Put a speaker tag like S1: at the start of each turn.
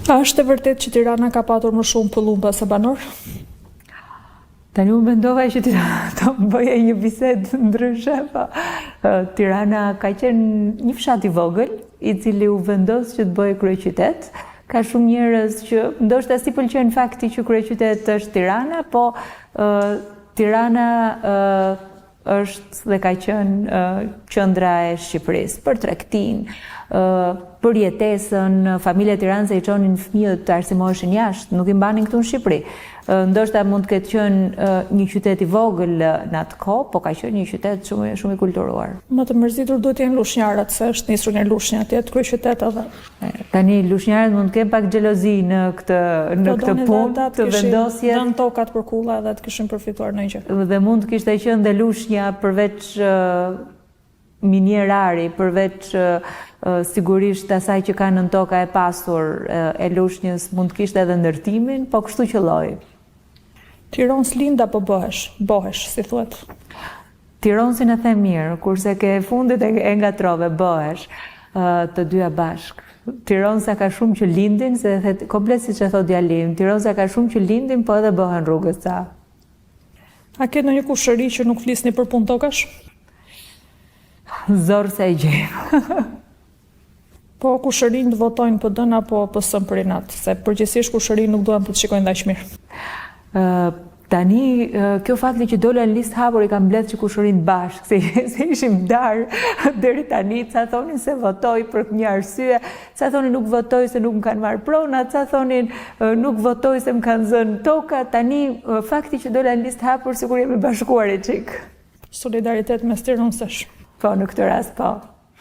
S1: A është e vërtet që Tirana ka patur më shumë pëllumba se banor?
S2: Tani unë mendova që të bëja një bisedë ndryshe, po Tirana ka qenë një fshat i vogël, i cili u vendos që të bëjë kryeqytet. Ka shumë njerëz që ndoshta si pëlqen fakti që kryeqytet është Tirana, po Tirana është dhe ka qenë qendra e Shqipërisë për tregtinë, për jetesën. Familja e Tiranës i çonin fëmijët të arsimoheshin jashtë, nuk i mbanin këtu në Shqipëri. Ndoshta mund të ketë qenë një qytet i vogël në atë kohë, po ka qenë një qytet shumë i kulturuar.
S1: Më të mërzitur duhet të jenë lushnjarët, se është nisur një lushnjë atje të kryeqytet edhe.
S2: Tani lushnjarët mund të kenë pak xhelozi në këtë punë të vendosjes.
S1: Dhan tokat për kulla edhe të kishin përfituar në gjë.
S2: Dhe mund të kishte qenë dhe lushnja përveç minierari, përveç sigurisht asaj që ka nën toka e pasur e lushnjës, mund të kishte edhe ndërtimin, po kështu qelloi.
S1: Tironës lind apo bëhesh, si thuhet?
S2: Tironësin e them mirë, kurse ke fundit e ngatrove, bëhesh, të dyja bashk. Tironësa ka shumë që lindin, se komplet siç e thot djalim, Tironësa ka shumë që lindin, po edhe bëhen rrugës sa.
S1: A ke ndonjë kushëri që nuk flisni për punë tokash?
S2: Zorë se e gjejmë.
S1: Po kushërinë të votojnë PD-n apo PS-n për inat, se përgjithsisht kushërinë nuk duan të të shikojnë aq mirë.
S2: Tani, kjo fakti që dola në listë hapur i ka mbledh që kushërinë bashkë, se ishim darë deri tani, ca thonin se votoj për një arsye, ca thonin nuk votoj se nuk më kanë marrë prona, ca thonin nuk votoj se më kanë zënë toka. Tani, fakti që dola në listë hapur, sikur jemi bashkuar e çik.
S1: Solidaritet mes tironësesh.
S2: Po, në këtë rast, po.